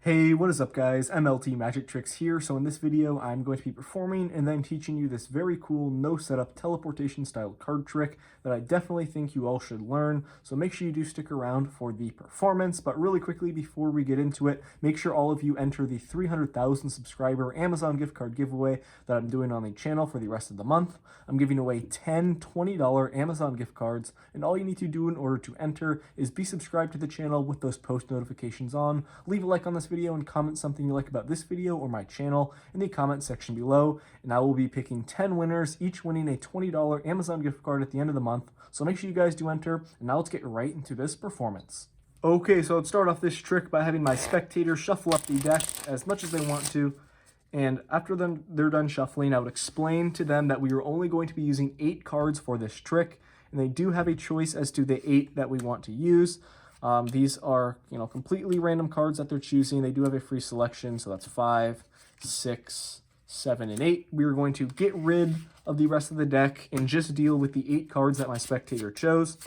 Hey, what is up guys? MLT Magic Tricks here. So in this video, I'm going to be performing and then teaching you this very cool no setup teleportation style card trick that I definitely think you all should learn. So make sure you do stick around for the performance. But really quickly before we get into it, make sure all of you enter the 300,000 subscriber Amazon gift card giveaway that I'm doing on the channel for the rest of the month. I'm giving away 10 $20 Amazon gift cards, and all you need to do in order to enter is be subscribed to the channel with those post notifications on, leave a like on this video, and comment something you like about this video or my channel in the comment section below, and I will be picking 10 winners, each winning a $20 Amazon gift card at the end of the month. So make sure you guys do enter, and now let's get right into this performance. Okay, so let's start off this trick by having my spectators shuffle up the deck as much as they want to. And after they're done shuffling, I would explain to them that we are only going to be using 8 cards for this trick, and they do have a choice as to the 8 that we want to use. These are, completely random cards that they're choosing. They do have a free selection, so that's 5, 6, 7, and 8. We are going to get rid of the rest of the deck and just deal with the 8 cards that my spectator chose.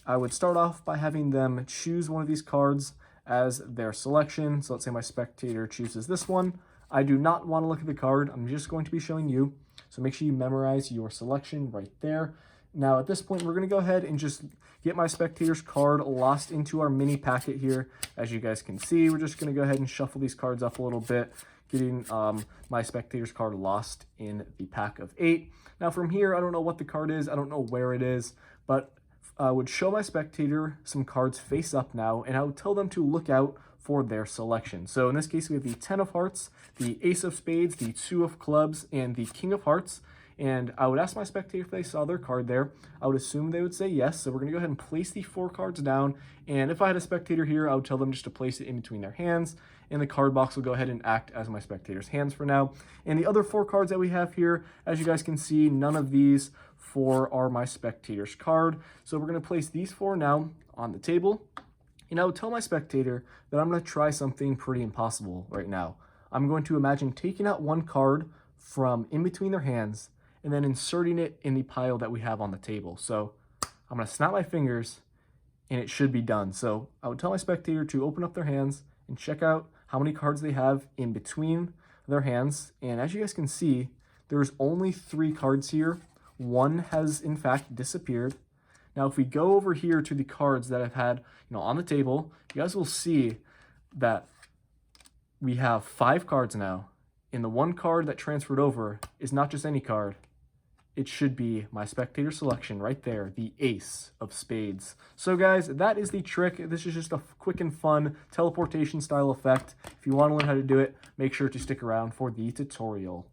I would start off by having them choose one of these cards as their selection. So let's say my spectator chooses this one. I do not want to look at the card. I'm just going to be showing you. So make sure you memorize your selection right there. Now at this point, we're going to go ahead and just get my spectator's card lost into our mini packet here. As you guys can see, we're just going to go ahead and shuffle these cards up a little bit, getting my spectator's card lost in the pack of 8. Now from here, I don't know what the card is. I don't know where it is, but I would show my spectator some cards face up now, and I would tell them to look out for their selection. So in this case, we have the 10 of hearts, the ace of spades, the 2 of clubs, and the king of hearts. And I would ask my spectator if they saw their card there. I would assume they would say yes. So we're gonna go ahead and place the 4 cards down. And if I had a spectator here, I would tell them just to place it in between their hands. And the card box will go ahead and act as my spectator's hands for now. And the other 4 cards that we have here, as you guys can see, none of these 4 are my spectator's card. So we're gonna place these 4 now on the table. And I would tell my spectator that I'm going to try something pretty impossible right now. I'm going to imagine taking out one card from in between their hands and then inserting it in the pile that we have on the table. So I'm going to snap my fingers and it should be done. So I would tell my spectator to open up their hands and check out how many cards they have in between their hands. And as you guys can see, there's only 3 cards here. One has in fact disappeared. Now, if we go over here to the cards that I've had, on the table, you guys will see that we have 5 cards now. And the one card that transferred over is not just any card. It should be my spectator selection right there, the ace of spades. So guys, that is the trick. This is just a quick and fun teleportation style effect. If you want to learn how to do it, make sure to stick around for the tutorial.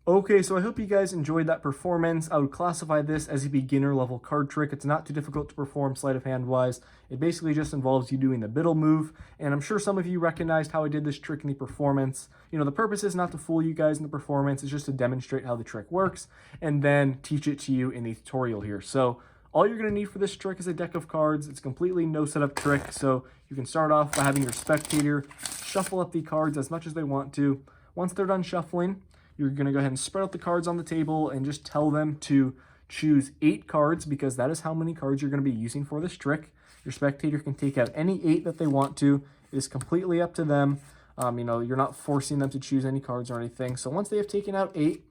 Okay, so I hope you guys enjoyed that performance. I would classify this as a beginner level card trick. It's not too difficult to perform sleight of hand wise. It basically just involves you doing the biddle move, and I'm sure some of you recognized how I did this trick in the performance. The purpose is not to fool you guys in the performance, it's just to demonstrate how the trick works, and then teach it to you in the tutorial here. So all you're going to need for this trick is a deck of cards. It's a completely no setup trick, so you can start off by having your spectator shuffle up the cards as much as they want to. Once they're done shuffling, you're going to go ahead and spread out the cards on the table and just tell them to choose 8 cards, because that is how many cards you're going to be using for this trick. Your spectator can take out any 8 that they want to. It is completely up to them. You're not forcing them to choose any cards or anything. So once they have taken out 8,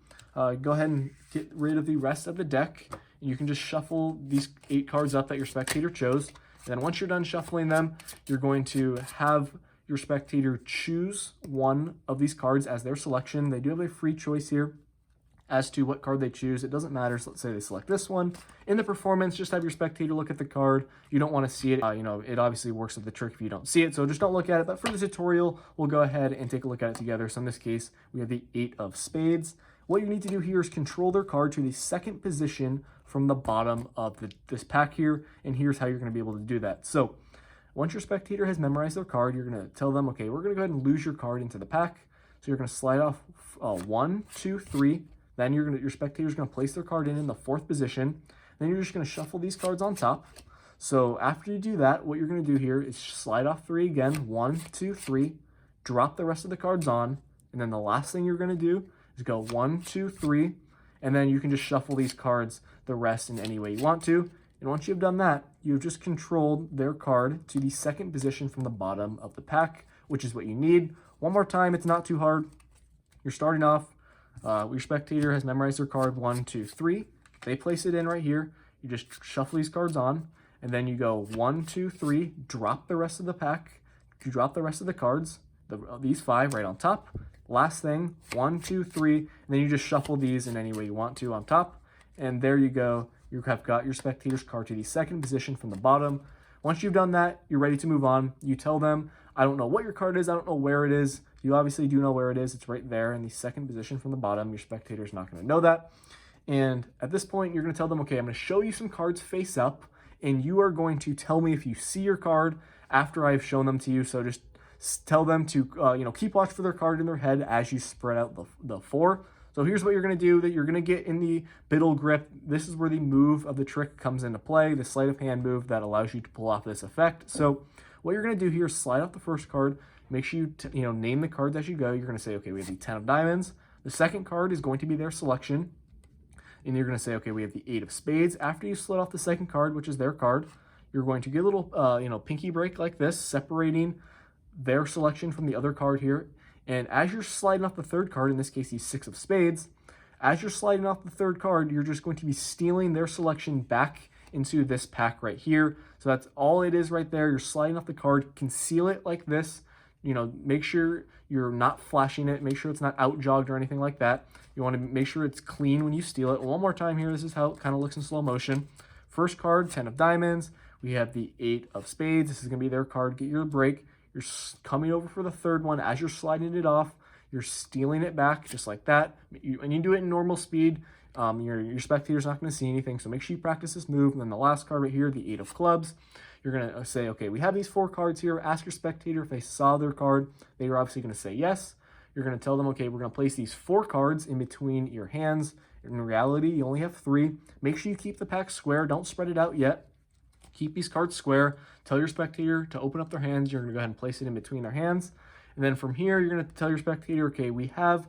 go ahead and get rid of the rest of the deck. You can just shuffle these 8 cards up that your spectator chose. And then once you're done shuffling them, you're going to have your spectator choose one of these cards as their selection. They do have a free choice here as to what card they choose. It doesn't matter. So let's say they select this one. In the performance, just have your spectator look at the card. You don't want to see it. It obviously works with the trick if you don't see it. So just don't look at it. But for the tutorial, we'll go ahead and take a look at it together. So in this case, we have the 8 of spades. What you need to do here is control their card to the 2nd position from the bottom of this pack here. And here's how you're going to be able to do that. So once your spectator has memorized their card, you're going to tell them, okay, we're going to go ahead and lose your card into the pack. So you're going to slide off 1, 2, 3. Then your spectator is going to place their card in the 4th position. Then you're just going to shuffle these cards on top. So after you do that, what you're going to do here is slide off 3 again, 1, 2, 3. Drop the rest of the cards on. And then the last thing you're going to do is go 1, 2, 3. And then you can just shuffle these cards the rest in any way you want to. And once you've done that, you've just controlled their card to the 2nd position from the bottom of the pack, which is what you need. One more time, it's not too hard. You're starting off, your spectator has memorized their card 1, 2, 3. They place it in right here. You just shuffle these cards on, and then you go 1, 2, 3, drop the rest of the pack. You drop the rest of the cards, these 5 right on top. Last thing, 1, 2, 3, and then you just shuffle these in any way you want to on top. And there you go. You have got your spectator's card to the second position from the bottom. Once you've done that, you're ready to move on. You tell them, I don't know what your card is. I don't know where it is. You obviously do know where it is. It's right there in the second position from the bottom. Your spectator's not going to know that. And at this point, you're going to tell them, okay, I'm going to show you some cards face up, and you are going to tell me if you see your card after I've shown them to you. So just tell them to, keep watch for their card in their head as you spread out the 4. So here's what you're going to do, that you're going to get in the biddle grip. This is where the move of the trick comes into play, the sleight of hand move that allows you to pull off this effect. So what you're going to do here is slide off the first card. Make sure you name the cards as you go. You're going to say, okay, we have the 10 of diamonds. The second card is going to be their selection. And you're going to say, okay, we have the 8 of spades. After you slid off the second card, which is their card, you're going to get a little, pinky break like this, separating their selection from the other card here. And as you're sliding off the third card, in this case, the 6 of spades, as you're sliding off the third card, you're just going to be stealing their selection back into this pack right here. So that's all it is right there. You're sliding off the card, conceal it like this. Make sure you're not flashing it. Make sure it's not out jogged or anything like that. You want to make sure it's clean when you steal it. One more time here. This is how it kind of looks in slow motion. First card, 10 of diamonds. We have the 8 of spades. This is going to be their card. Get your break. You're coming over for the third one. As you're sliding it off, you're stealing it back just like that. And you do it in normal speed. Your spectator's not going to see anything, so make sure you practice this move. And then the last card right here, the 8 of clubs. You're going to say, okay, we have these 4 cards here. Ask your spectator if they saw their card. They are obviously going to say yes. You're going to tell them, okay, we're going to place these 4 cards in between your hands. In reality, you only have 3. Make sure you keep the pack square. Don't spread it out yet. Keep these cards square. Tell your spectator to open up their hands. You're going to go ahead and place it in between their hands. And then from here, you're going to tell your spectator, okay, we have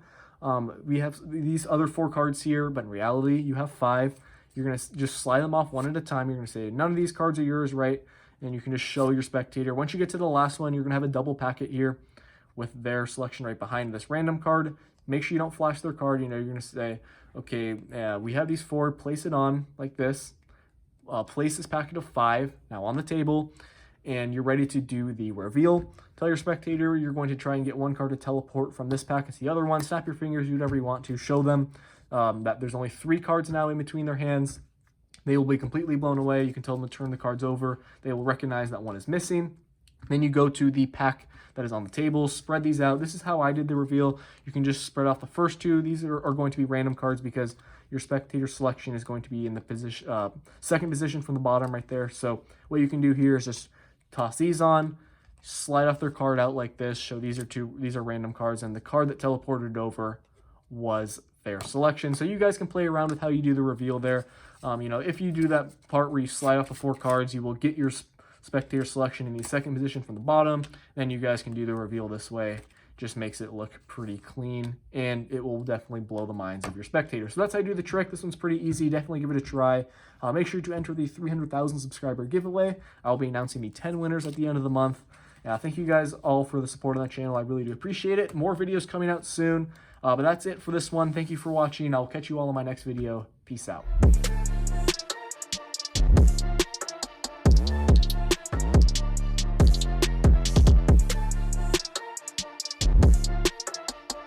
these other 4 cards here, but in reality, you have 5. You're going to just slide them off one at a time. You're going to say, none of these cards are yours, right? And you can just show your spectator. Once you get to the last one, you're going to have a double packet here with their selection right behind this random card. Make sure you don't flash their card. You're going to say, okay, we have these 4. Place it on like this. Place this packet of 5 now on the table, and you're ready to do the reveal. Tell your spectator you're going to try and get one card to teleport from this packet to the other one. Snap your fingers, do whatever you want to. Show them that there's only 3 cards now in between their hands. They will be completely blown away. You can tell them to turn the cards over. They will recognize that one is missing. Then you go to the pack that is on the table, spread these out. This is how I did the reveal. You can just spread off the first 2. These are going to be random cards because your spectator selection is going to be in the position, second position from the bottom right there. So what you can do here is just toss these on, slide off their card out like this, show these are random cards, and the card that teleported over was their selection. So you guys can play around with how you do the reveal there. If you do that part where you slide off the 4 cards, you will get your spectator selection in the second position from the bottom. Then you guys can do the reveal this way. Just makes it look pretty clean, and it will definitely blow the minds of your spectators. So that's how I do the trick. This one's pretty easy. Definitely give it a try. Make sure to enter the 300,000 subscriber giveaway. I'll be announcing the 10 winners at the end of the month. Thank you guys all for the support on that channel. I really do appreciate it. More videos coming out soon. But that's it for this one. Thank you for watching. I'll catch you all in my next video. Peace out.